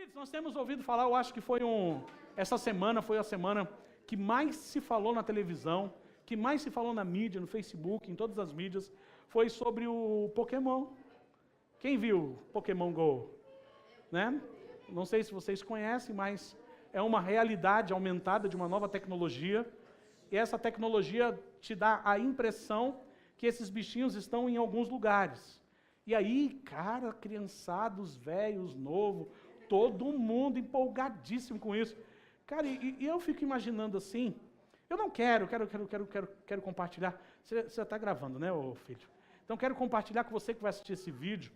Queridos, nós temos ouvido falar, eu acho que essa semana foi a semana que mais se falou na televisão, que mais se falou na mídia, no Facebook, em todas as mídias, foi sobre o Pokémon. Quem viu Pokémon Go? Né? Não sei se vocês conhecem, mas é uma realidade aumentada de uma nova tecnologia, e essa tecnologia te dá a impressão que esses bichinhos estão em alguns lugares. E aí, cara, criançados, velhos, novos, todo mundo empolgadíssimo com isso. Cara, e eu fico imaginando assim, eu não quero compartilhar. Você está gravando, né, ô filho? Então quero compartilhar com você que vai assistir esse vídeo,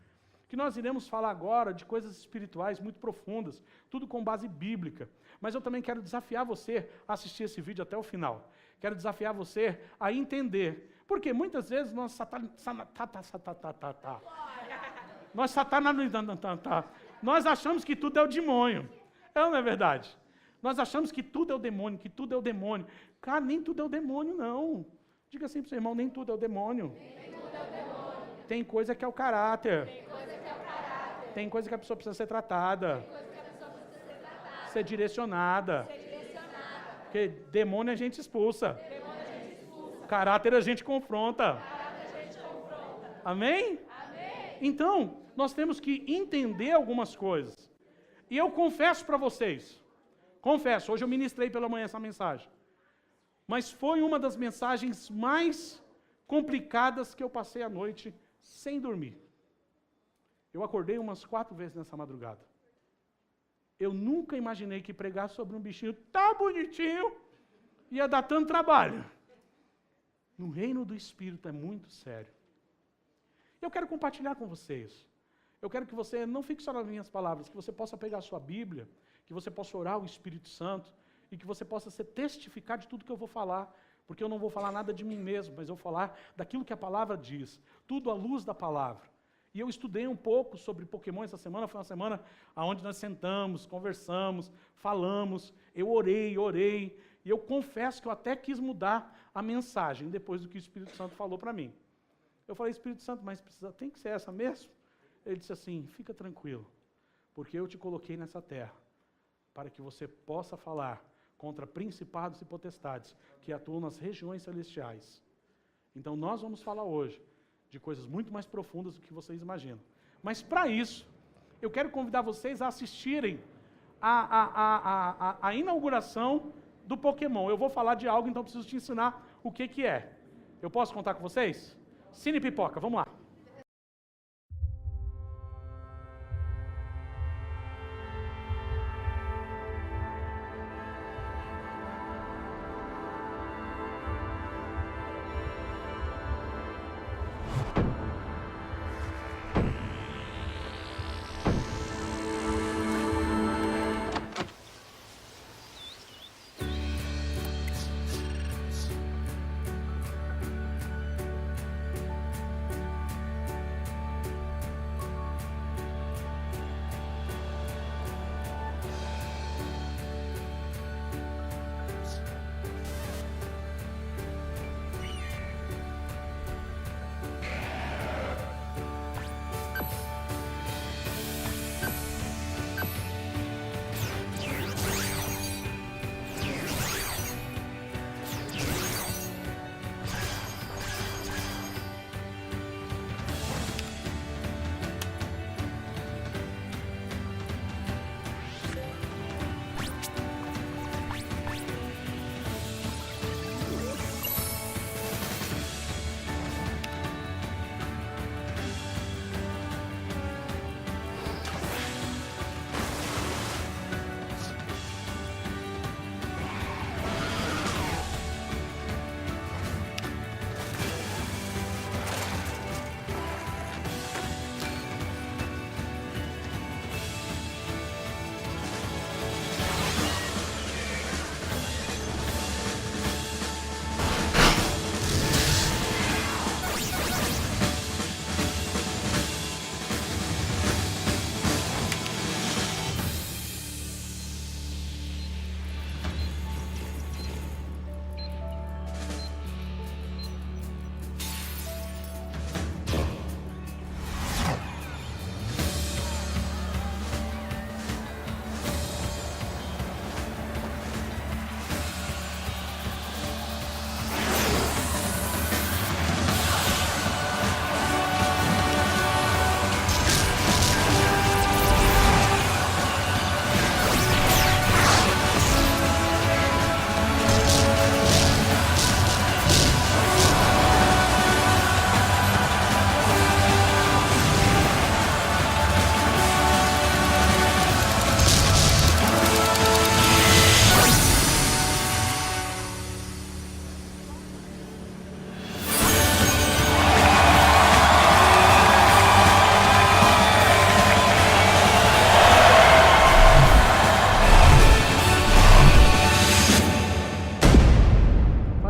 que nós iremos falar agora de coisas espirituais muito profundas, tudo com base bíblica. Mas eu também quero desafiar você a assistir esse vídeo até o final. Quero desafiar você a entender. Porque muitas vezes nós achamos que tudo é o demônio. Não é verdade? Nós achamos que tudo é o demônio, que tudo é o demônio. Cara, nem tudo é o demônio, não. Diga assim para o seu irmão, nem tudo é o demônio. Tem coisa que é o caráter. Tem coisa que a pessoa precisa ser tratada. Ser direcionada. Porque demônio a gente expulsa. Caráter a gente confronta. Amém? Então, nós temos que entender algumas coisas. E eu confesso para vocês, hoje eu ministrei pela manhã essa mensagem, mas foi uma das mensagens mais complicadas que eu passei a noite sem dormir. Eu acordei umas 4 vezes nessa madrugada. Eu nunca imaginei que pregar sobre um bichinho tão bonitinho ia dar tanto trabalho. No reino do Espírito é muito sério. Eu quero compartilhar com vocês. Eu quero que você não fique só nas minhas palavras, que você possa pegar a sua Bíblia, que você possa orar ao Espírito Santo e que você possa testificar de tudo que eu vou falar, porque eu não vou falar nada de mim mesmo, mas eu vou falar daquilo que a palavra diz, tudo à luz da palavra. E eu estudei um pouco sobre Pokémon essa semana, foi uma semana onde nós sentamos, conversamos, falamos, eu orei, e eu confesso que eu até quis mudar a mensagem depois do que o Espírito Santo falou para mim. Eu falei, Espírito Santo, mas tem que ser essa mesmo? Ele disse assim, fica tranquilo, porque eu te coloquei nessa terra, para que você possa falar contra principados e potestades que atuam nas regiões celestiais. Então nós vamos falar hoje de coisas muito mais profundas do que vocês imaginam. Mas para isso, eu quero convidar vocês a assistirem a inauguração do Pokémon. Eu vou falar de algo, então preciso te ensinar o que é. Eu posso contar com vocês? Cine Pipoca, vamos lá.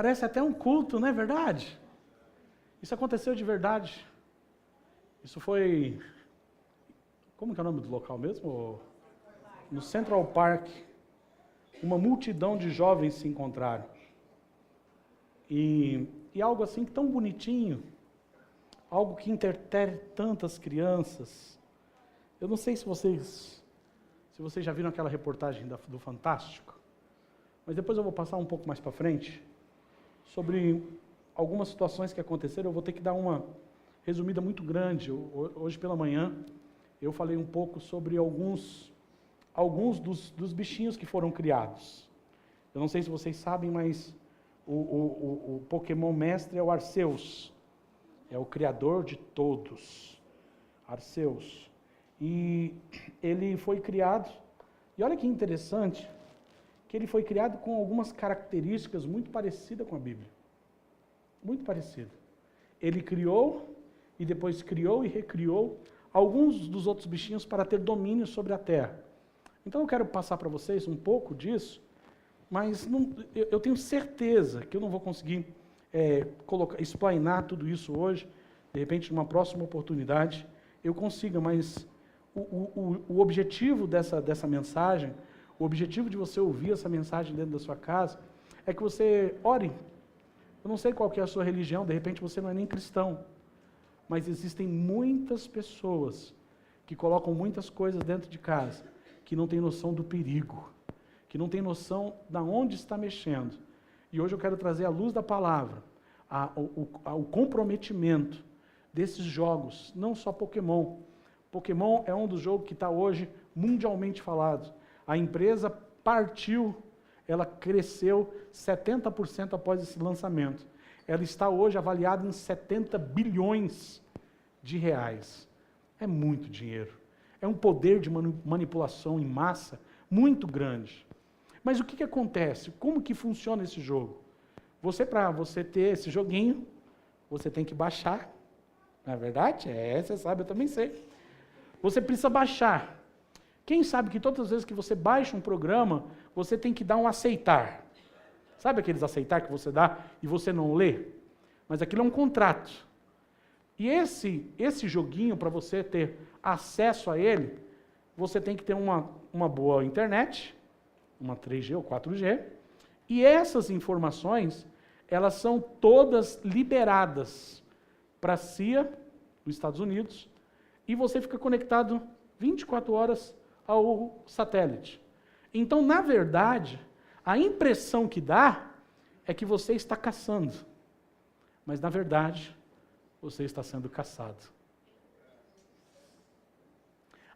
Parece até um culto, não é verdade? Isso aconteceu de verdade. Isso foi... Como que é o nome do local mesmo? No Central Park. Uma multidão de jovens se encontraram. E algo assim tão bonitinho, algo que intertere tantas crianças. Eu não sei se vocês já viram aquela reportagem do Fantástico, mas depois eu vou passar um pouco mais para frente sobre algumas situações que aconteceram. Eu vou ter que dar uma resumida muito grande. Hoje pela manhã eu falei um pouco sobre alguns dos bichinhos que foram criados. Eu não sei se vocês sabem, mas o Pokémon mestre é o Arceus. É o criador de todos. Arceus. E ele foi criado, e olha que interessante, que ele foi criado com algumas características muito parecidas com a Bíblia. Muito parecida. Ele criou, e depois criou e recriou alguns dos outros bichinhos para ter domínio sobre a terra. Então eu quero passar para vocês um pouco disso, mas eu tenho certeza que eu não vou conseguir explainar tudo isso hoje. De repente, numa próxima oportunidade, eu consiga, mas o objetivo dessa mensagem, o objetivo de você ouvir essa mensagem dentro da sua casa, é que você ore. Eu não sei qual que é a sua religião, de repente você não é nem cristão, mas existem muitas pessoas que colocam muitas coisas dentro de casa, que não têm noção do perigo, que não têm noção de onde está mexendo. E hoje eu quero trazer à luz da palavra o comprometimento desses jogos, não só Pokémon. Pokémon é um dos jogos que está hoje mundialmente falado. A empresa partiu, ela cresceu 70% após esse lançamento. Ela está hoje avaliada em 70 bilhões de reais. É muito dinheiro. É um poder de manipulação em massa muito grande. Mas o que acontece? Como que funciona esse jogo? Para você ter esse joguinho, você tem que baixar. Não é verdade? Você sabe, eu também sei. Você precisa baixar. Quem sabe que todas as vezes que você baixa um programa, você tem que dar um aceitar. Sabe aqueles aceitar que você dá e você não lê? Mas aquilo é um contrato. E esse joguinho, para você ter acesso a ele, você tem que ter uma boa internet, uma 3G ou 4G, e essas informações, elas são todas liberadas para a CIA, dos Estados Unidos, e você fica conectado 24 horas ao satélite. Então, na verdade, a impressão que dá é que você está caçando, mas na verdade, você está sendo caçado.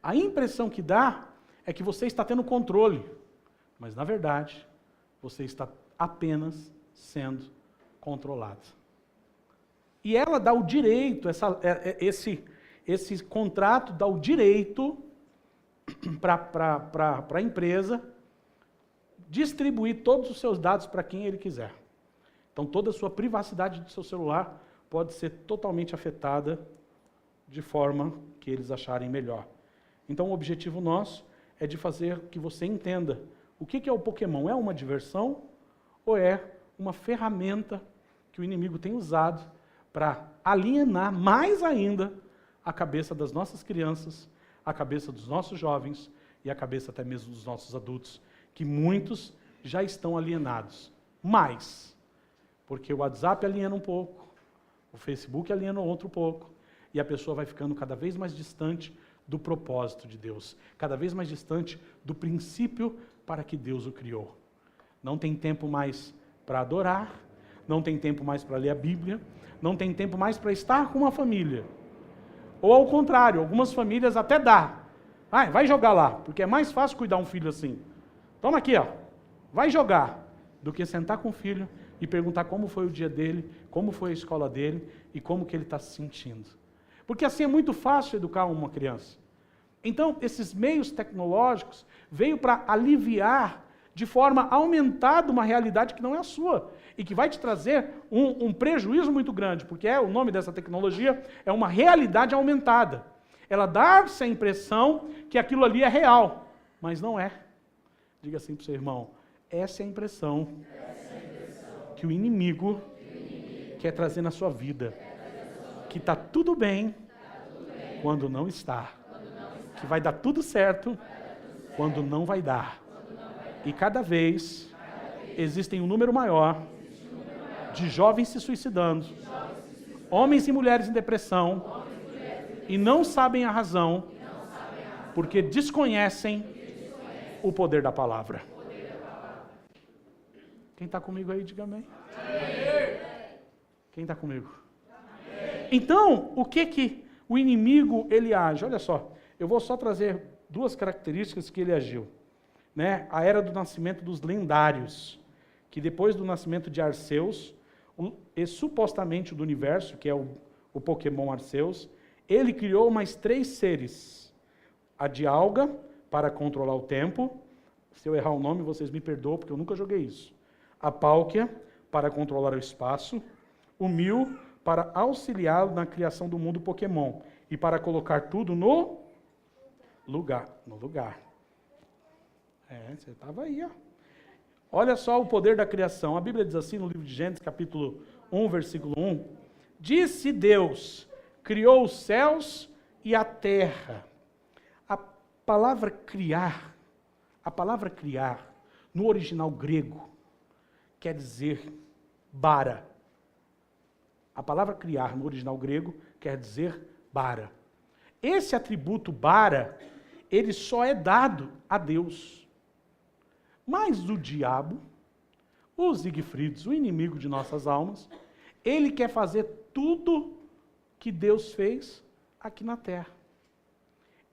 A impressão que dá é que você está tendo controle, mas na verdade, você está apenas sendo controlado. E ela dá o direito, esse contrato dá o direito para a empresa distribuir todos os seus dados para quem ele quiser. Então, toda a sua privacidade do seu celular pode ser totalmente afetada de forma que eles acharem melhor. Então, o objetivo nosso é de fazer que você entenda o que é o Pokémon. É uma diversão ou é uma ferramenta que o inimigo tem usado para alienar mais ainda a cabeça das nossas crianças, a cabeça dos nossos jovens e a cabeça até mesmo dos nossos adultos, que muitos já estão alienados. Mais, porque o WhatsApp aliena um pouco, o Facebook aliena outro pouco, e a pessoa vai ficando cada vez mais distante do propósito de Deus, cada vez mais distante do princípio para que Deus o criou. Não tem tempo mais para adorar, não tem tempo mais para ler a Bíblia, não tem tempo mais para estar com uma família. Ou ao contrário, algumas famílias até dá. Vai jogar lá, porque é mais fácil cuidar um filho assim. Toma aqui, vai jogar, do que sentar com o filho e perguntar como foi o dia dele, como foi a escola dele e como que ele está se sentindo. Porque assim é muito fácil educar uma criança. Então, esses meios tecnológicos veio para aliviar de forma aumentada uma realidade que não é a sua e que vai te trazer um prejuízo muito grande, porque o nome dessa tecnologia é uma realidade aumentada. Ela dá-se a impressão que aquilo ali é real, mas não é. Diga assim para o seu irmão, essa é a impressão que o inimigo quer trazer na sua vida. Que está tudo bem quando não está. Que vai dar tudo certo quando não vai dar. E cada vez existem um número maior de jovens se suicidando, homens e mulheres em depressão, e não sabem a razão, porque desconhecem o poder da palavra. Quem está comigo aí, diga amém. Quem está comigo? Então, o que o inimigo ele age? Olha só, eu vou só trazer duas características que ele agiu. Né? A era do nascimento dos lendários, que depois do nascimento de Arceus, e supostamente do universo, que é o Pokémon Arceus, ele criou mais 3 seres. A Dialga, para controlar o tempo. Se eu errar o nome, vocês me perdoam, porque eu nunca joguei isso. A Palkia, para controlar o espaço. O Mew, para auxiliá-lo na criação do mundo Pokémon. E para colocar tudo no lugar. Você estava aí, ó. Olha só o poder da criação. A Bíblia diz assim no livro de Gênesis, capítulo 1, versículo 1. Disse Deus, criou os céus e a terra. A palavra criar, no original grego, quer dizer bara. A palavra criar, no original grego, quer dizer bara. Esse atributo bara, ele só é dado a Deus. Mas o diabo, o Siegfried, o inimigo de nossas almas, ele quer fazer tudo que Deus fez aqui na terra.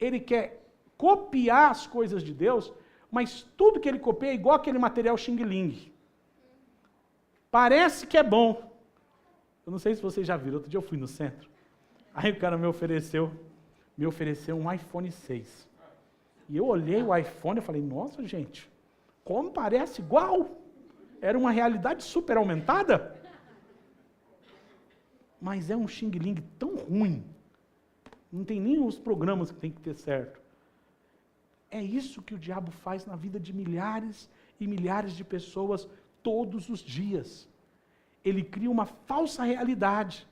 Ele quer copiar as coisas de Deus, mas tudo que ele copia é igual aquele material Xing Ling. Parece que é bom. Eu não sei se vocês já viram, outro dia eu fui no centro, aí o cara me ofereceu um iPhone 6. E eu olhei o iPhone e falei, nossa gente, como parece igual. Era uma realidade super aumentada. Mas é um Xing Ling tão ruim. Não tem nem os programas que tem que ter certo. É isso que o diabo faz na vida de milhares e milhares de pessoas todos os dias. Ele cria uma falsa realidade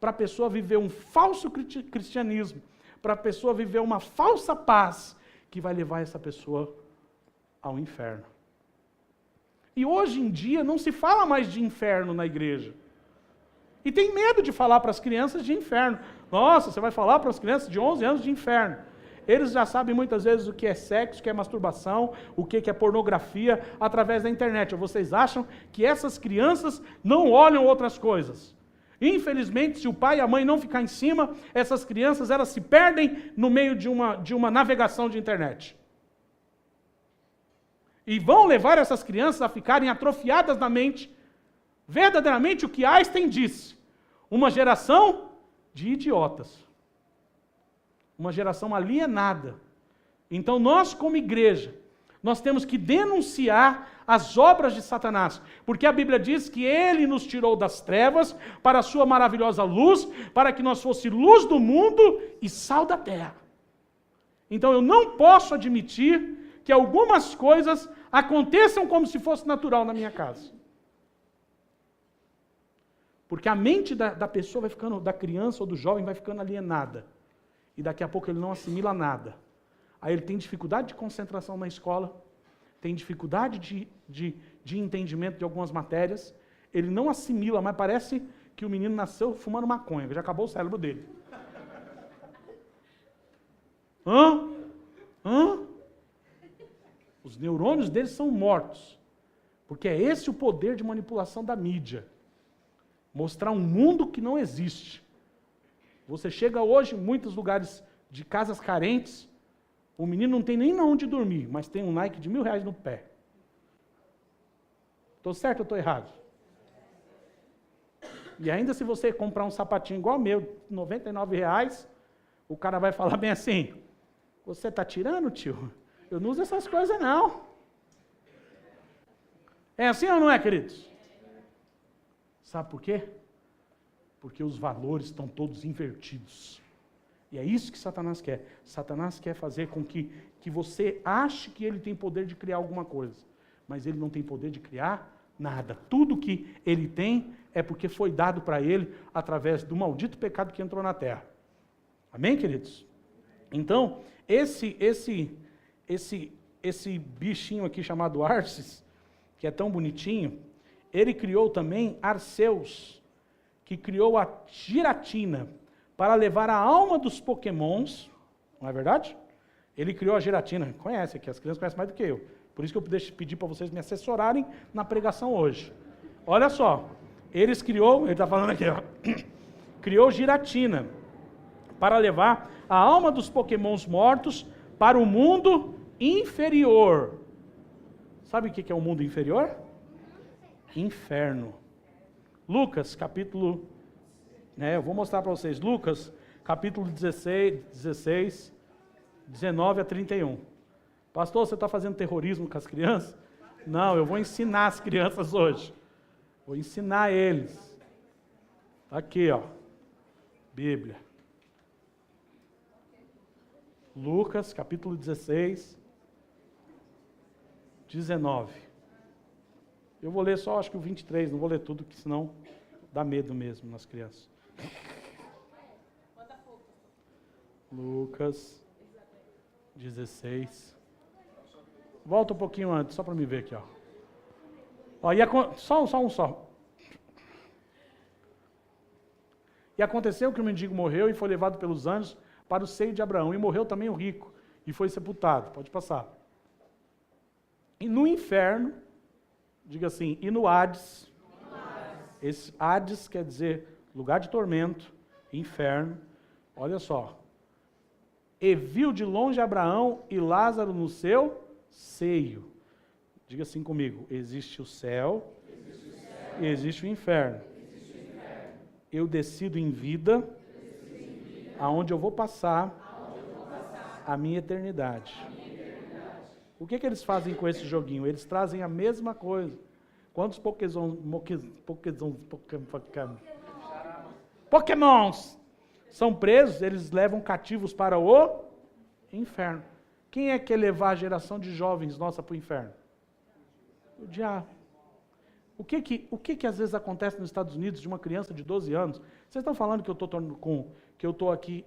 para a pessoa viver um falso cristianismo, para a pessoa viver uma falsa paz que vai levar essa pessoa ao inferno. E hoje em dia não se fala mais de inferno na igreja. E tem medo de falar para as crianças de inferno. Nossa, você vai falar para as crianças de 11 anos de inferno. Eles já sabem muitas vezes o que é sexo, o que é masturbação, o que é pornografia através da internet. Ou vocês acham que essas crianças não olham outras coisas? Infelizmente, se o pai e a mãe não ficar em cima, essas crianças elas se perdem no meio de uma navegação de internet. E vão levar essas crianças a ficarem atrofiadas na mente, verdadeiramente o que Einstein disse, uma geração de idiotas, uma geração alienada. Então nós como igreja, nós temos que denunciar as obras de Satanás, porque a Bíblia diz que ele nos tirou das trevas para a sua maravilhosa luz, para que nós fosse luz do mundo e sal da terra. Então eu não posso admitir que algumas coisas aconteçam como se fosse natural na minha casa. Porque a mente da pessoa vai ficando, da criança ou do jovem vai ficando alienada. E daqui a pouco ele não assimila nada. Aí ele tem dificuldade de concentração na escola, tem dificuldade de entendimento de algumas matérias, ele não assimila, mas parece que o menino nasceu fumando maconha, que já acabou o cérebro dele. Os neurônios deles são mortos. Porque é esse o poder de manipulação da mídia. Mostrar um mundo que não existe. Você chega hoje em muitos lugares de casas carentes, o menino não tem nem onde dormir, mas tem um Nike de R$1.000 no pé. Estou certo ou estou errado? E ainda se você comprar um sapatinho igual ao meu, R$99, o cara vai falar bem assim, você está tirando, tio? Eu não uso essas coisas não. É assim ou não é, queridos? Sabe por quê? Porque os valores estão todos invertidos. E é isso que Satanás quer. Satanás quer fazer com que você ache que ele tem poder de criar alguma coisa. Mas ele não tem poder de criar Nada. Tudo que ele tem é porque foi dado para ele através do maldito pecado que entrou na terra. Amém, queridos? Então, esse bichinho aqui chamado Arces, que é tão bonitinho, ele criou também Arceus, que criou a Giratina para levar a alma dos pokémons, não é verdade? Ele criou a Giratina, conhece aqui, as crianças conhecem mais do que eu. Por isso que eu pedi para vocês me assessorarem na pregação hoje. Olha só, ele está falando aqui, ó, criou Giratina para levar a alma dos pokémons mortos para o mundo inferior. Sabe o que é o mundo inferior? Inferno. Lucas, capítulo, eu vou mostrar para vocês, Lucas, capítulo 16, 19 a 31. Pastor, você está fazendo terrorismo com as crianças? Não, eu vou ensinar as crianças hoje. Vou ensinar eles. Tá aqui, ó, Bíblia. Lucas, capítulo 16, 19. Eu vou ler só, acho que o 23, não vou ler tudo, que senão dá medo mesmo nas crianças. Lucas 16. Volta um pouquinho antes, só para me ver aqui, ó. Só. E aconteceu que o mendigo morreu e foi levado pelos anjos para o seio de Abraão. E morreu também o rico, e foi sepultado. Pode passar. E no inferno, diga assim, e no Hades. Esse Hades quer dizer lugar de tormento, inferno. Olha só. E viu de longe Abraão e Lázaro no seu seio. Diga assim comigo, existe o céu, e existe o inferno. Eu decido em vida, aonde eu vou passar a minha eternidade. O que eles fazem com esse joguinho? Eles trazem a mesma coisa. Quantos pokémons são presos, eles levam cativos para o inferno. Quem é que quer levar a geração de jovens nossa para o inferno? O diabo. O que às vezes acontece nos Estados Unidos de uma criança de 12 anos? Vocês estão falando que eu estou aqui,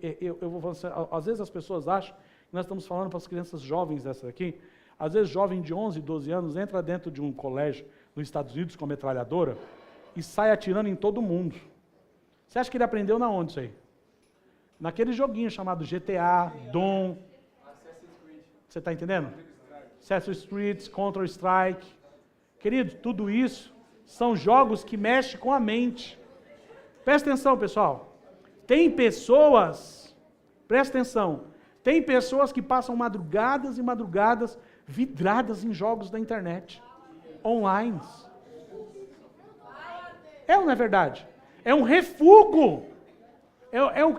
às vezes as pessoas acham que nós estamos falando para as crianças jovens dessas aqui. Às vezes jovem de 11, 12 anos entra dentro de um colégio nos Estados Unidos com metralhadora e sai atirando em todo mundo. Você acha que ele aprendeu na onde isso aí? Naquele joguinho chamado GTA, Doom. Você está entendendo? Assassin's Creed, Counter-Strike. Querido, tudo isso são jogos que mexem com a mente. Presta atenção, pessoal. Tem pessoas, presta atenção, tem pessoas que passam madrugadas e madrugadas vidradas em jogos da internet, online. É ou não é verdade? É um refúgio.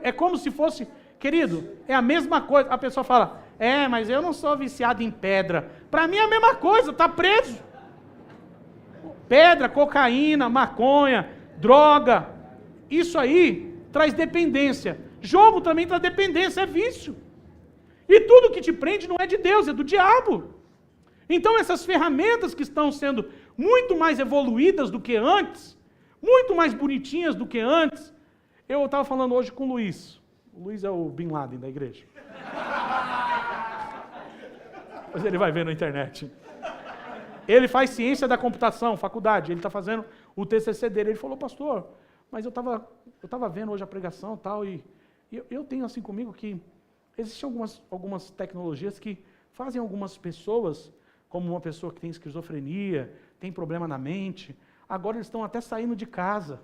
É como se fosse, querido, é a mesma coisa. A pessoa fala, mas eu não sou viciado em pedra. Para mim é a mesma coisa, está preso. Pedra, cocaína, maconha, droga. Isso aí traz dependência. Jogo também traz dependência, é vício. E tudo que te prende não é de Deus, é do diabo. Então essas ferramentas que estão sendo muito mais evoluídas do que antes, muito mais bonitinhas do que antes. Eu estava falando hoje com o Luiz. O Luiz é o Bin Laden da igreja. Mas ele vai ver na internet. Ele faz ciência da computação, faculdade. Ele está fazendo o TCC dele. Ele falou, pastor, mas eu estava vendo hoje a pregação tal, e eu tenho assim comigo que existem algumas tecnologias que fazem algumas pessoas, como uma pessoa que tem esquizofrenia, tem problema na mente, agora eles estão até saindo de casa.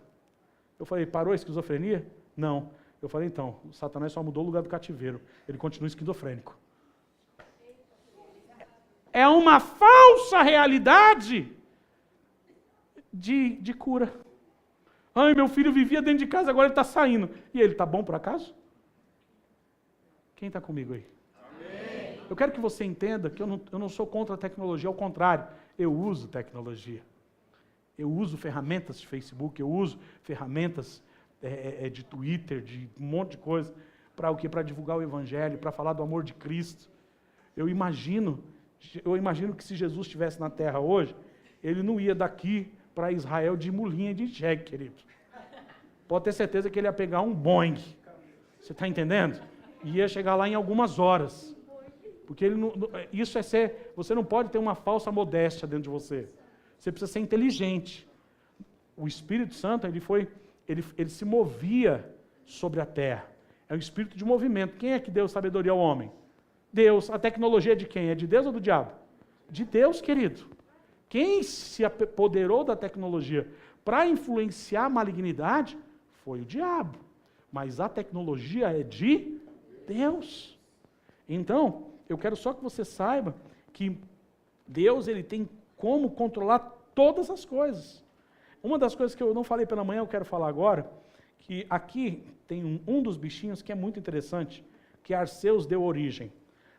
Eu falei, parou a esquizofrenia? Não. Eu falei, então, o Satanás só mudou o lugar do cativeiro. Ele continua esquizofrênico. É uma falsa realidade de cura. Ai, meu filho vivia dentro de casa, agora ele está saindo. E ele está bom por acaso? Quem está comigo aí? Amém. Eu quero que você entenda que eu não sou contra a tecnologia, ao contrário, eu uso tecnologia. Eu uso ferramentas de Facebook, eu uso ferramentas de Twitter, de um monte de coisa, para o quê? Para divulgar o Evangelho, para falar do amor de Cristo. Eu imagino que se Jesus estivesse na Terra hoje, ele não ia daqui para Israel de mulinha de jegue, querido. Pode ter certeza que ele ia pegar um Boeing. Você está entendendo? E ia chegar lá em algumas horas. Porque isso é ser... Você não pode ter uma falsa modéstia dentro de você. Você precisa ser inteligente. O Espírito Santo, ele se movia sobre a terra. É um espírito de movimento. Quem é que deu sabedoria ao homem? Deus. A tecnologia é de quem? É de Deus ou do diabo? De Deus, querido. Quem se apoderou da tecnologia para influenciar a malignidade foi o diabo. Mas a tecnologia é de Deus. Então, eu quero só que você saiba que Deus ele tem como controlar todas as coisas. Uma das coisas que eu não falei pela manhã, eu quero falar agora, que aqui tem um dos bichinhos que é muito interessante, que Arceus deu origem.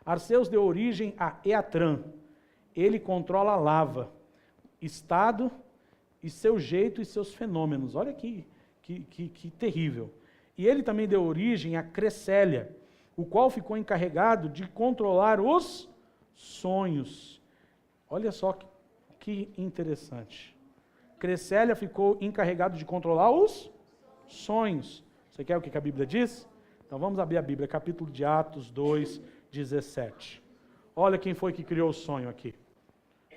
Arceus deu origem a Eatran. Ele controla a lava, estado e seu jeito e seus fenômenos. Olha que terrível. E ele também deu origem a Cressélia, o qual ficou encarregado de controlar os sonhos. Olha só que interessante. Cressélia ficou encarregado de controlar os sonhos. Você quer o que a Bíblia diz? Então vamos abrir a Bíblia, capítulo de Atos 2, 17. Olha quem foi que criou o sonho aqui.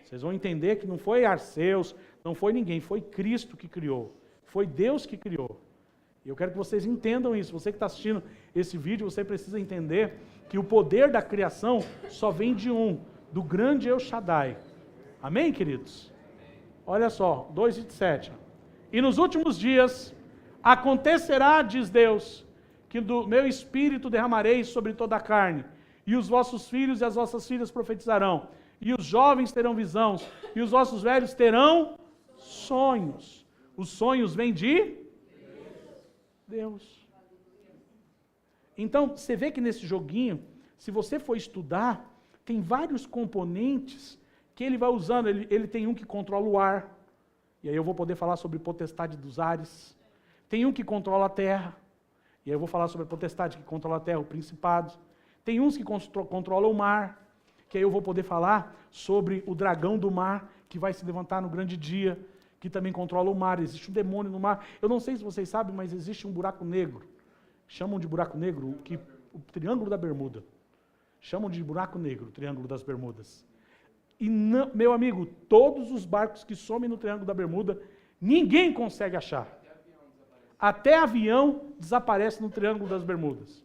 Vocês vão entender que não foi Arceus, não foi ninguém, foi Cristo que criou. Foi Deus que criou. E eu quero que vocês entendam isso. Você que está assistindo esse vídeo, você precisa entender que o poder da criação só vem de do grande El Shaddai. Amém, queridos? Olha só, 2:7. E nos últimos dias acontecerá, diz Deus, que do meu espírito derramarei sobre toda a carne, e os vossos filhos e as vossas filhas profetizarão, e os jovens terão visões, e os vossos velhos terão sonhos. Os sonhos vêm de Deus. Então, você vê que nesse joguinho, se você for estudar, tem vários componentes que ele vai usando. Ele tem um que controla o ar, e aí eu vou poder falar sobre potestade dos ares. Tem um que controla a terra, e aí eu vou falar sobre a potestade que controla a terra, o principado. Tem uns que controlam o mar, que aí eu vou poder falar sobre o dragão do mar, que vai se levantar no grande dia, que também controla o mar. Existe um demônio no mar. Eu não sei se vocês sabem, mas existe um buraco negro. Chamam de buraco negro o Triângulo da Bermuda. Chamam de buraco negro, o Triângulo das Bermudas. E, não, meu amigo, todos os barcos que somem no Triângulo da Bermuda, ninguém consegue achar. Até avião desaparece no Triângulo das Bermudas.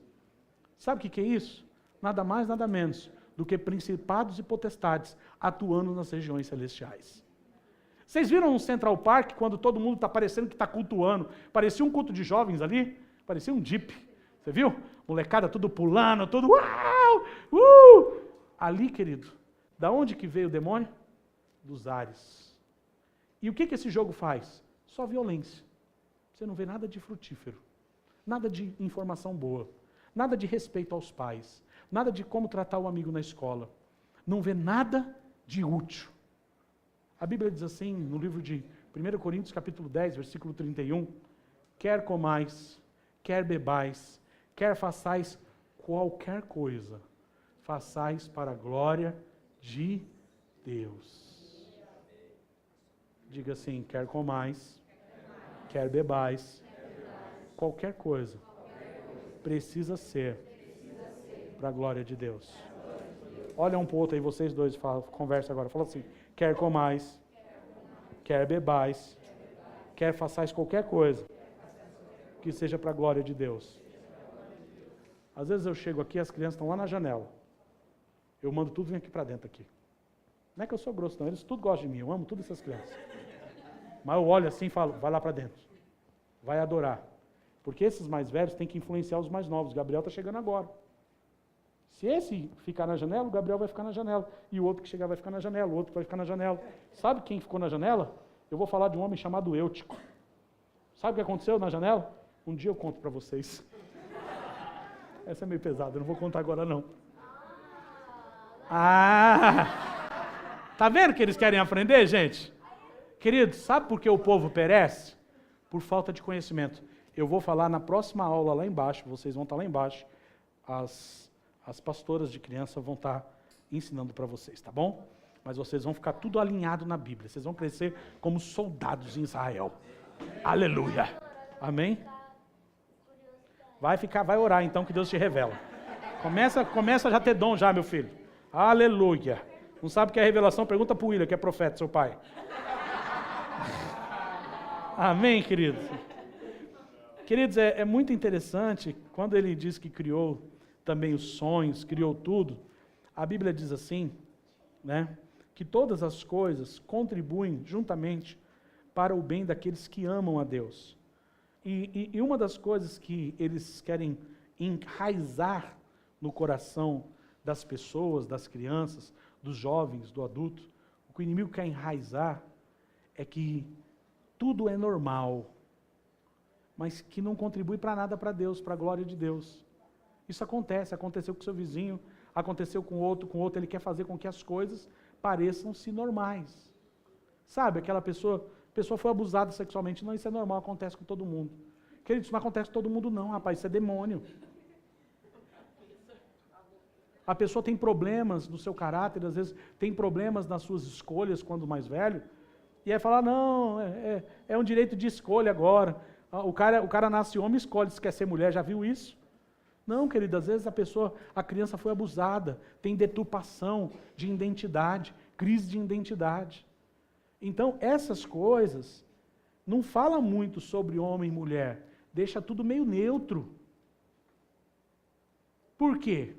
Sabe o que é isso? Nada mais, nada menos do que principados e potestades atuando nas regiões celestiais. Vocês viram no Central Park, quando todo mundo está parecendo que está cultuando? Parecia um culto de jovens ali, parecia um jeep. Você viu? Molecada tudo pulando, tudo uau! Ali, querido, da onde que veio o demônio? Dos ares. E o que esse jogo faz? Só violência. Você não vê nada de frutífero, nada de informação boa, nada de respeito aos pais, nada de como tratar o amigo na escola. Não vê nada de útil. A Bíblia diz assim, no livro de 1 Coríntios, capítulo 10, versículo 31, quer comais, quer bebais, quer façais qualquer coisa, façais para a glória de Deus. Diga assim, quer comais, quer bebais, qualquer coisa, precisa ser para a glória de Deus. Olha um para o outro aí, vocês dois conversam agora. Fala assim, quer comais, quer bebais, quer façais qualquer coisa, que seja para a glória de Deus. Às vezes eu chego aqui, as crianças estão lá na janela. Eu mando tudo vir aqui para dentro aqui. Não é que eu sou grosso, não. Eles tudo gostam de mim. Eu amo todas essas crianças. Mas eu olho assim e falo, vai lá para dentro. Vai adorar. Porque esses mais velhos têm que influenciar os mais novos. O Gabriel está chegando agora. Se esse ficar na janela, o Gabriel vai ficar na janela. E o outro que chegar vai ficar na janela. O outro vai ficar na janela. Sabe quem ficou na janela? Eu vou falar de um homem chamado Eutico. Sabe o que aconteceu na janela? Um dia eu conto para vocês. Essa é meio pesada, eu não vou contar agora não. Tá vendo que eles querem aprender, gente? Queridos, sabe por que o povo perece? Por falta de conhecimento. Eu vou falar na próxima aula lá embaixo, vocês vão estar lá embaixo, as pastoras de criança vão estar ensinando para vocês, tá bom? Mas vocês vão ficar tudo alinhado na Bíblia. Vocês vão crescer como soldados em Israel. Aleluia. Amém? Vai orar então que Deus te revela. Começa a já ter dom já, meu filho. Aleluia. Não sabe o que é revelação? Pergunta para o William, que é profeta, seu pai. Amém, queridos? Queridos, é muito interessante, quando ele diz que criou também os sonhos, criou tudo, a Bíblia diz assim, né, que todas as coisas contribuem juntamente para o bem daqueles que amam a Deus. E uma das coisas que eles querem enraizar no coração das pessoas, das crianças, dos jovens, do adulto, o que o inimigo quer enraizar é que tudo é normal, mas que não contribui para nada para Deus, para a glória de Deus. Isso aconteceu com o seu vizinho, aconteceu com outro, ele quer fazer com que as coisas pareçam-se normais. Sabe, aquela pessoa foi abusada sexualmente, não, isso é normal, acontece com todo mundo. Querido, isso não acontece com todo mundo não, rapaz, isso é demônio. A pessoa tem problemas no seu caráter, às vezes tem problemas nas suas escolhas quando mais velho, e aí fala, não, é um direito de escolha agora. O cara nasce homem e escolhe se quer ser mulher, já viu isso? Não, querido, às vezes a criança foi abusada, tem deturpação de identidade, crise de identidade. Então, essas coisas não fala muito sobre homem e mulher, deixa tudo meio neutro. Por quê?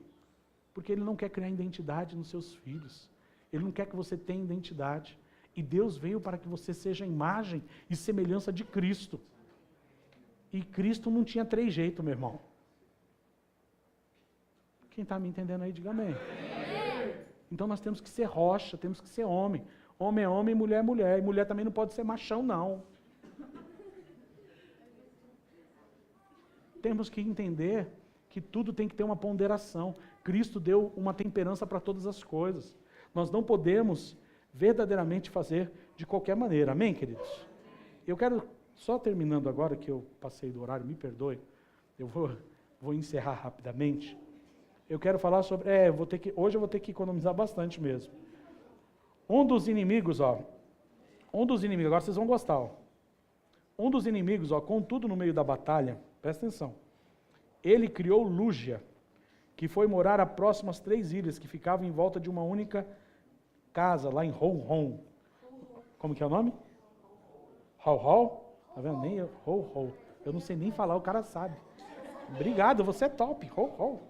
Porque ele não quer criar identidade nos seus filhos. Ele não quer que você tenha identidade. E Deus veio para que você seja a imagem e semelhança de Cristo. E Cristo não tinha trejeitos, meu irmão. Quem está me entendendo aí, diga amém. Então nós temos que ser rocha, temos que ser homem. Homem é homem, mulher é mulher. E mulher também não pode ser machão, não. Temos que entender que tudo tem que ter uma ponderação. Cristo deu uma temperança para todas as coisas. Nós não podemos verdadeiramente fazer de qualquer maneira. Amém, queridos? Eu quero, só terminando agora, que eu passei do horário, me perdoe, eu vou encerrar rapidamente. Eu quero falar sobre, hoje eu vou ter que economizar bastante mesmo. Um dos inimigos, agora vocês vão gostar, um dos inimigos, contudo no meio da batalha, presta atenção, ele criou Lúgia, que foi morar a próximas 3 ilhas, que ficavam em volta de uma única casa, lá em Ron. Como que é o nome? Hol? Tá vendo? Nem eu, Hol. Eu não sei nem falar, o cara sabe. Obrigado, você é top. Hol.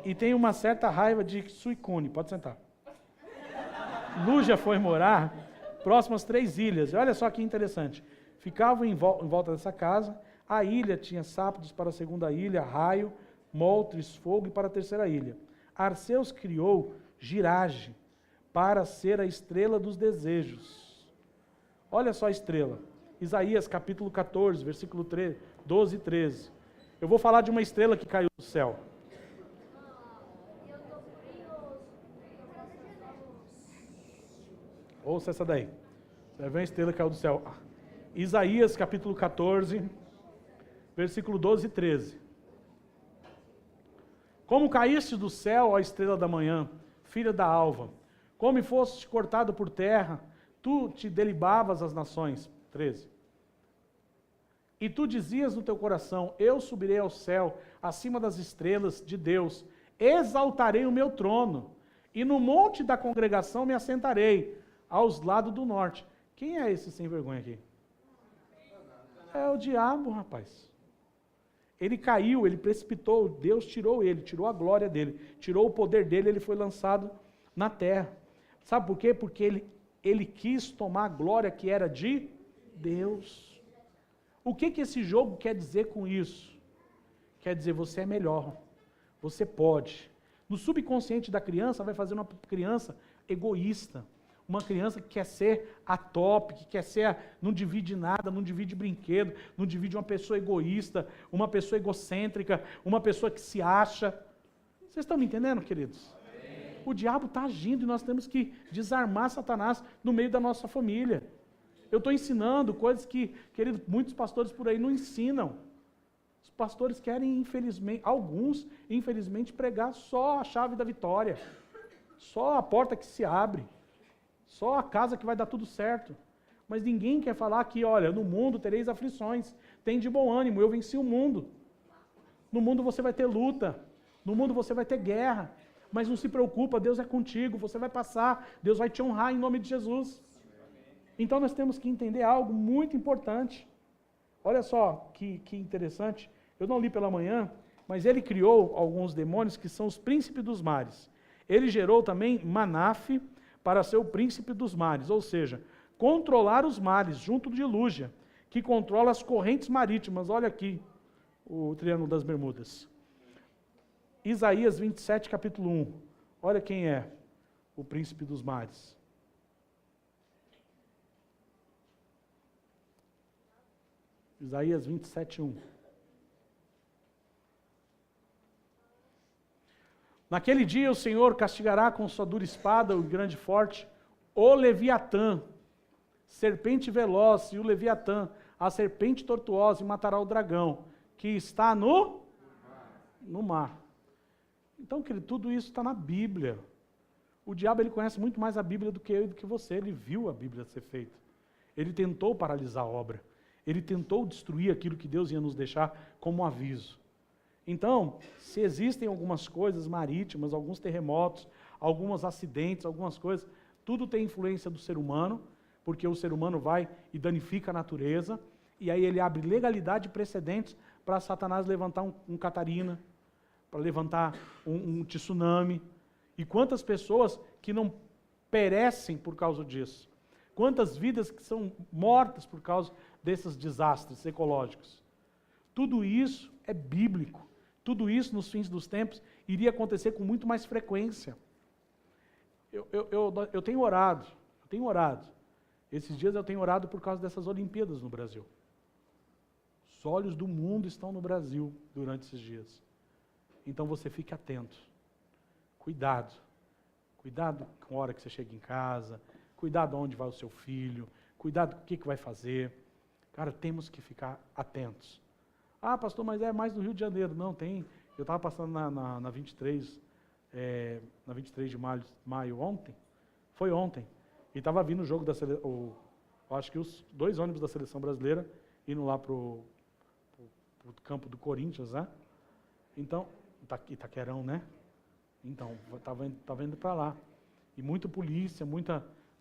E tem uma certa raiva de Suicune, pode sentar. Lúgia foi morar próximas 3 ilhas. Olha só que interessante. Ficavam em volta dessa casa. A ilha tinha sápados para a segunda ilha, raio, moltres, fogo e para a terceira ilha. Arceus criou Girage para ser a estrela dos desejos. Olha só a estrela. Isaías capítulo 14, versículo 12 e 13. Eu vou falar de uma estrela que caiu do céu. Ouça essa daí. Você vai ver uma estrela que caiu do céu. Isaías capítulo 14, versículo 12 e 13. Como caíste do céu, ó estrela da manhã, filha da alva, como foste cortado por terra, tu te delibavas as nações. 13. E tu dizias no teu coração, eu subirei ao céu, acima das estrelas de Deus, exaltarei o meu trono, e no monte da congregação me assentarei, aos lados do norte. Quem é esse sem vergonha aqui? É o diabo, rapaz. Ele caiu, ele precipitou, Deus tirou ele, tirou a glória dele, tirou o poder dele, ele foi lançado na terra. Sabe por quê? Porque ele quis tomar a glória que era de Deus. O que esse jogo quer dizer com isso? Quer dizer, você é melhor, você pode. No subconsciente da criança, vai fazer uma criança egoísta, uma criança que quer ser a top, que quer ser, não divide nada, não divide brinquedo, não divide uma pessoa egoísta, uma pessoa egocêntrica, uma pessoa que se acha. Vocês estão me entendendo, queridos? Amém. O diabo está agindo e nós temos que desarmar Satanás no meio da nossa família. Eu estou ensinando coisas que, queridos, muitos pastores por aí não ensinam. Os pastores querem, infelizmente, alguns, infelizmente, pregar só a chave da vitória, só a porta que se abre. Só a casa que vai dar tudo certo. Mas ninguém quer falar que, olha, no mundo tereis aflições. Tem de bom ânimo, eu venci o mundo. No mundo você vai ter luta. No mundo você vai ter guerra. Mas não se preocupa, Deus é contigo, você vai passar, Deus vai te honrar em nome de Jesus. Então nós temos que entender algo muito importante. Olha só que interessante, eu não li pela manhã, mas ele criou alguns demônios que são os príncipes dos mares. Ele gerou também Manaf para ser o príncipe dos mares, ou seja, controlar os mares junto de Lúgia, que controla as correntes marítimas. Olha aqui o Triângulo das Bermudas. Isaías 27, capítulo 1. Olha quem é o príncipe dos mares. Isaías 27, 1. Naquele dia o Senhor castigará com sua dura espada, o grande e forte, o Leviatã, serpente veloz, e o Leviatã, a serpente tortuosa, e matará o dragão, que está no mar. Então, querido, tudo isso está na Bíblia. O diabo, ele conhece muito mais a Bíblia do que eu e do que você. Ele viu a Bíblia ser feita. Ele tentou paralisar a obra. Ele tentou destruir aquilo que Deus ia nos deixar como um aviso. Então, se existem algumas coisas marítimas, alguns terremotos, alguns acidentes, algumas coisas, tudo tem influência do ser humano, porque o ser humano vai e danifica a natureza, e aí ele abre legalidade e precedentes para Satanás levantar um Catarina, para levantar um tsunami. E quantas pessoas que não perecem por causa disso? Quantas vidas que são mortas por causa desses desastres ecológicos? Tudo isso é bíblico. Tudo isso, nos fins dos tempos, iria acontecer com muito mais frequência. Eu tenho orado. Esses dias eu tenho orado por causa dessas Olimpíadas no Brasil. Os olhos do mundo estão no Brasil durante esses dias. Então você fique atento. Cuidado. Cuidado com a hora que você chega em casa. Cuidado onde vai o seu filho. Cuidado com o que vai fazer. Cara, temos que ficar atentos. Ah, pastor, mas é mais no Rio de Janeiro. Não, tem. Eu estava passando na 23 de maio ontem. Foi ontem. E estava vindo o jogo da seleção. Acho que os 2 ônibus da seleção brasileira indo lá para o campo do Corinthians, né? Então, Itaquerão, né? Então, estava indo para lá. E muita polícia,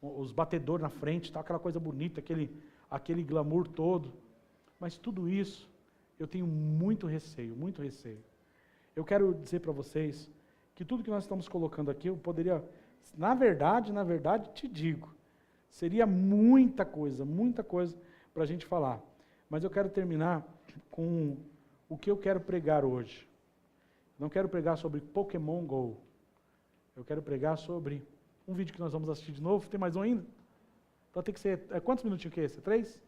os batedores na frente, tá, aquela coisa bonita, aquele glamour todo. Mas tudo isso, eu tenho muito receio, muito receio. Eu quero dizer para vocês que tudo que nós estamos colocando aqui, eu poderia, na verdade, te digo, seria muita coisa para a gente falar. Mas eu quero terminar com o que eu quero pregar hoje. Não quero pregar sobre Pokémon GO. Eu quero pregar sobre um vídeo que nós vamos assistir de novo. Tem mais um ainda? Então tem que ser... quantos minutinhos que é esse? 3?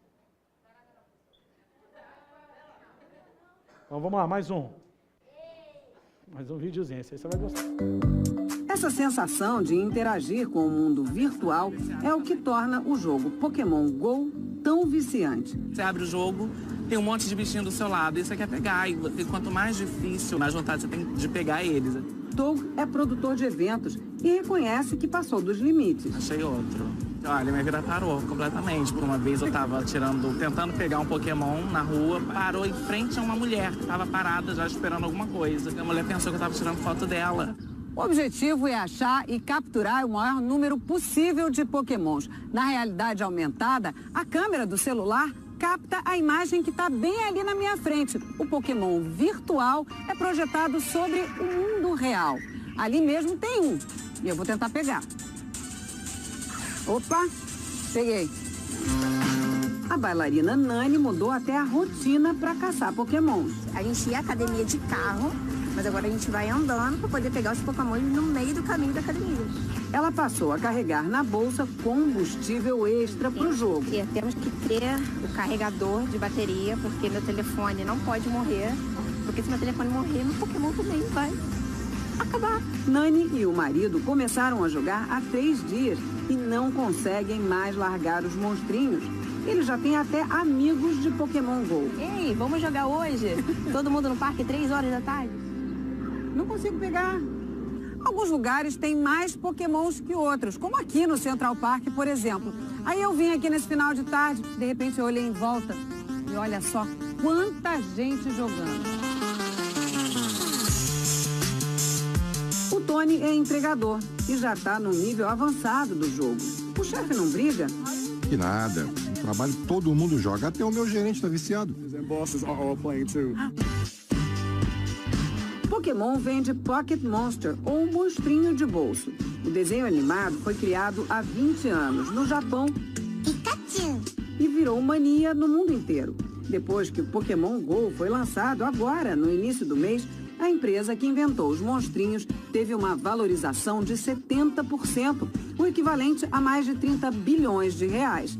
Então vamos lá, mais um. Mais um videozinho, esse aí você vai gostar. Essa sensação de interagir com o mundo virtual é o que torna o jogo Pokémon GO tão viciante. Você abre o jogo, tem um monte de bichinho do seu lado e você quer pegar. E quanto mais difícil, mais vontade você tem de pegar eles. Doug é produtor de eventos e reconhece que passou dos limites. Achei outro. Olha, minha vida parou completamente. Por uma vez eu tava tentando pegar um Pokémon na rua, parou em frente a uma mulher que tava parada já esperando alguma coisa. A mulher pensou que eu tava tirando foto dela. O objetivo é achar e capturar o maior número possível de Pokémons. Na realidade aumentada, a câmera do celular capta a imagem que está bem ali na minha frente. O Pokémon virtual é projetado sobre o mundo real. Ali mesmo tem um, e eu vou tentar pegar. Opa, peguei. A bailarina Nani mudou até a rotina para caçar Pokémons. A gente ia à academia de carro, mas agora a gente vai andando para poder pegar os Pokémon no meio do caminho da academia. Ela passou a carregar na bolsa combustível extra para o jogo. E temos que ter o carregador de bateria, porque meu telefone não pode morrer. Porque se meu telefone morrer, meu Pokémon também vai acabar. Nani e o marido começaram a jogar há 3 dias e não conseguem mais largar os monstrinhos. Eles já têm até amigos de Pokémon GO. Ei, vamos jogar hoje? Todo mundo no parque 3 horas da tarde? Não consigo pegar. Alguns lugares têm mais pokémons que outros, como aqui no Central Park, por exemplo. Aí eu vim aqui nesse final de tarde, de repente eu olhei em volta e olha só quanta gente jogando. O Tony é entregador e já está no nível avançado do jogo. O chefe não briga? Que nada. No trabalho todo mundo joga, até o meu gerente está viciado. Pokémon vem de Pocket Monster, ou monstrinho de bolso. O desenho animado foi criado há 20 anos no Japão e virou mania no mundo inteiro. Depois que o Pokémon Go foi lançado agora, no início do mês, a empresa que inventou os monstrinhos teve uma valorização de 70%, o equivalente a mais de 30 bilhões de reais.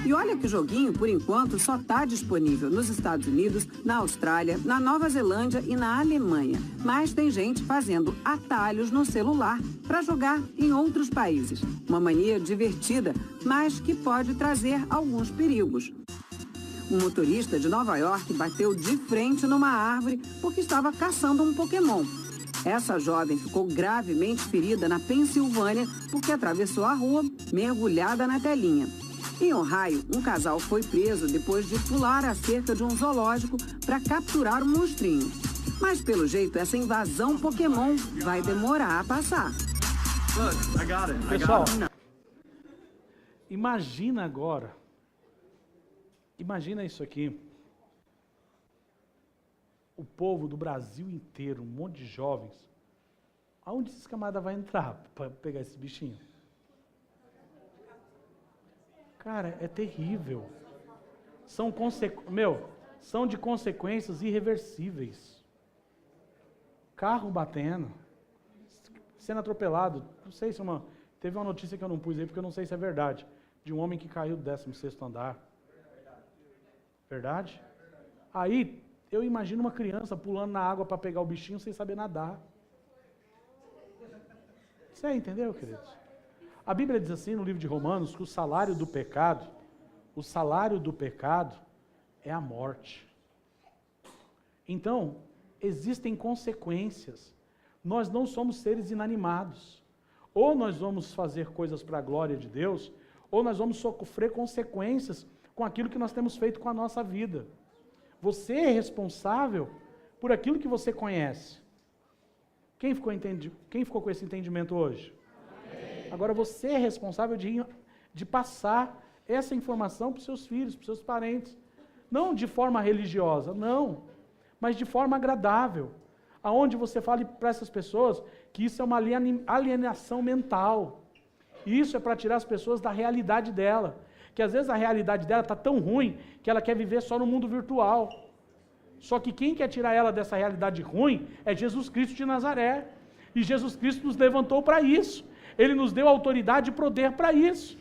E olha que o joguinho, por enquanto, só está disponível nos Estados Unidos, na Austrália, na Nova Zelândia e na Alemanha. Mas tem gente fazendo atalhos no celular para jogar em outros países. Uma mania divertida, mas que pode trazer alguns perigos. Um motorista de Nova York bateu de frente numa árvore porque estava caçando um Pokémon. Essa jovem ficou gravemente ferida na Pensilvânia porque atravessou a rua mergulhada na telinha. Em Ohio, um casal foi preso depois de pular a cerca de um zoológico para capturar um monstrinho. Mas, pelo jeito, essa invasão Pokémon vai demorar a passar. Pessoal, imagina agora. Imagina isso aqui. O povo do Brasil inteiro, um monte de jovens. Aonde esse camarada vai entrar para pegar esse bichinho? Cara, é terrível. São de consequências irreversíveis. Carro batendo, sendo atropelado. Não sei se teve uma notícia que eu não pus aí, porque eu não sei se é verdade. De um homem que caiu do 16º andar. Verdade? Aí, eu imagino uma criança pulando na água para pegar o bichinho sem saber nadar. Você entendeu, queridos? A Bíblia diz assim no livro de Romanos que o salário do pecado é a morte. Então, existem consequências. Nós não somos seres inanimados. Ou nós vamos fazer coisas para a glória de Deus, ou nós vamos sofrer consequências com aquilo que nós temos feito com a nossa vida. Você é responsável por aquilo que você conhece. Quem ficou com esse entendimento hoje? Agora você é responsável de passar essa informação para os seus filhos, para os seus parentes. Não de forma religiosa, não. Mas de forma agradável. Aonde você fale para essas pessoas que isso é uma alienação mental. Isso é para tirar as pessoas da realidade dela. Que às vezes a realidade dela está tão ruim que ela quer viver só no mundo virtual. Só que quem quer tirar ela dessa realidade ruim é Jesus Cristo de Nazaré. E Jesus Cristo nos levantou para isso. Ele nos deu autoridade e poder para isso.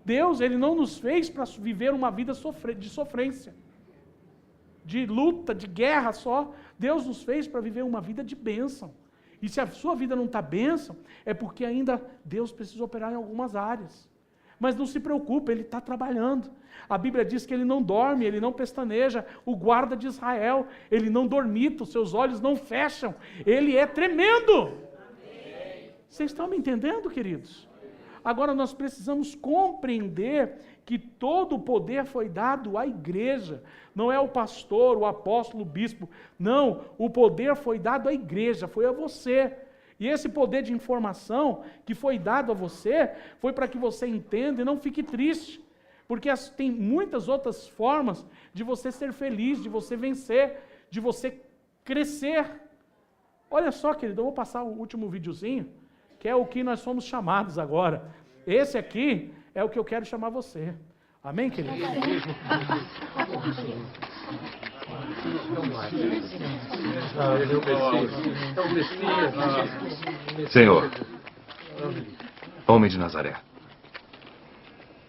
Deus, Ele não nos fez para viver uma vida de sofrência, de luta, de guerra só. Deus nos fez para viver uma vida de bênção. E se a sua vida não está bênção, é porque ainda Deus precisa operar em algumas áreas. Mas não se preocupe, Ele está trabalhando. A Bíblia diz que Ele não dorme, Ele não pestaneja. O guarda de Israel, Ele não dormita, os seus olhos não fecham. Ele é tremendo. Vocês estão me entendendo, queridos? Agora nós precisamos compreender que todo o poder foi dado à igreja. Não é o pastor, o apóstolo, o bispo. Não, o poder foi dado à igreja, foi a você. E esse poder de informação que foi dado a você, foi para que você entenda e não fique triste. Porque tem muitas outras formas de você ser feliz, de você vencer, de você crescer. Olha só, querido, eu vou passar o último videozinho, que é o que nós somos chamados agora. Esse aqui é o que eu quero chamar você. Amém, querido? Senhor, homem de Nazaré,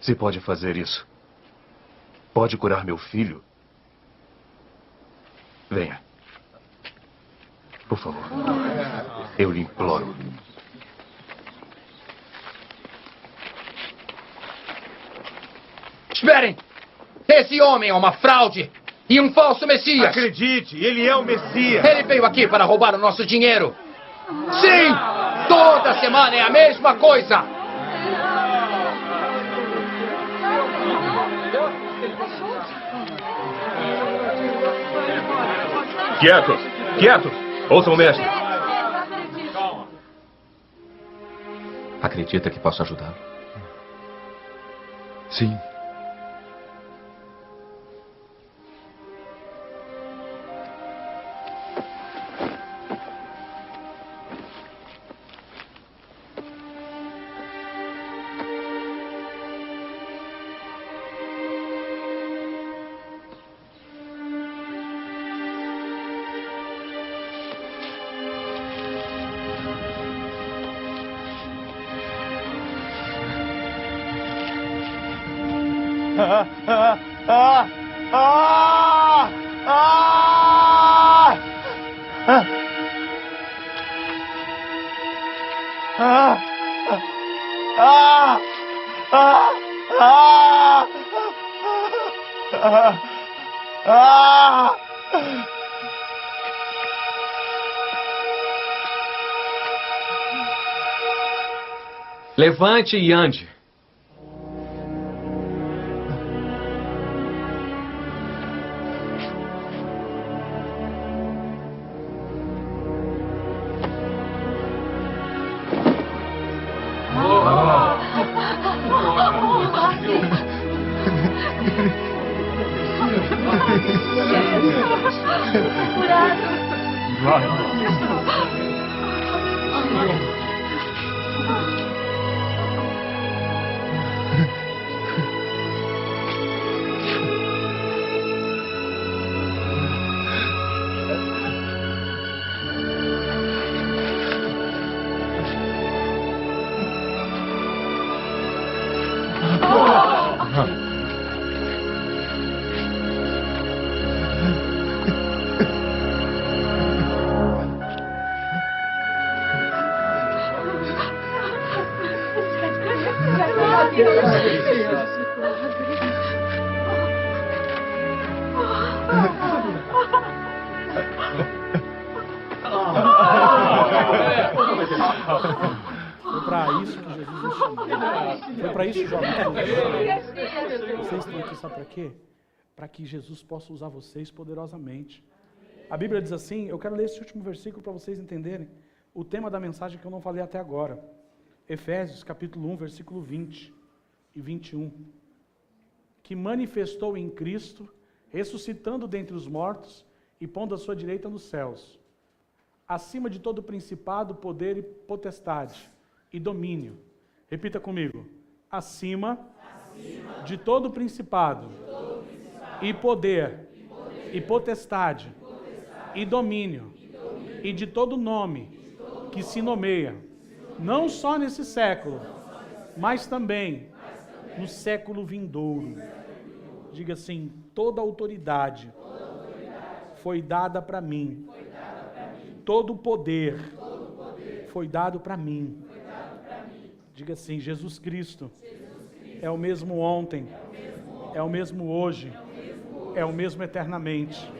se pode fazer isso, pode curar meu filho, venha. Por favor, eu lhe imploro. Esperem! Esse homem é uma fraude e um falso Messias. Acredite, ele é o Messias. Ele veio aqui para roubar o nosso dinheiro. Sim! Toda semana é a mesma coisa. Quietos! Quietos! Ouçam o mestre. Acredita que posso ajudá-lo? Sim. Levante e ande. Foi para isso que Jesus nos chamou. Foi para isso, jovem. Vocês estão aqui, sabe para quê? Para que Jesus possa usar vocês poderosamente. A Bíblia diz assim, eu quero ler esse último versículo para vocês entenderem o tema da mensagem que eu não falei até agora. Efésios, capítulo 1, versículo 20 e 21. Que manifestou em Cristo, ressuscitando dentre os mortos e pondo a sua direita nos céus, acima de todo principado, poder e potestade e domínio. Repita comigo. Acima de todo principado e poder e potestade e domínio e de todo nome que se nomeia, não só nesse século, mas também no século vindouro. Diga assim, toda autoridade foi dada para mim. Todo o poder foi dado para mim. Diga assim, Jesus Cristo é o mesmo ontem, é o mesmo hoje, é o mesmo eternamente.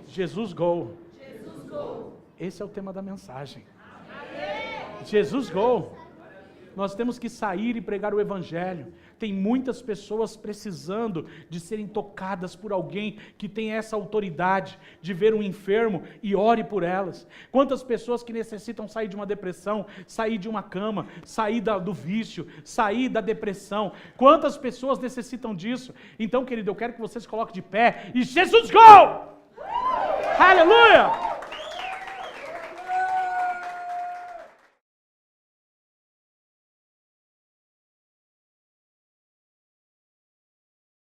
Jesus Go. Esse é o tema da mensagem. Jesus Go. Nós temos que sair e pregar o Evangelho. Tem muitas pessoas precisando de serem tocadas por alguém que tem essa autoridade de ver um enfermo e ore por elas. Quantas pessoas que necessitam sair de uma depressão, sair de uma cama, sair do vício, sair da depressão. Quantas pessoas necessitam disso? Então, querido, eu quero que você se coloque de pé e Jesus Go! Aleluia!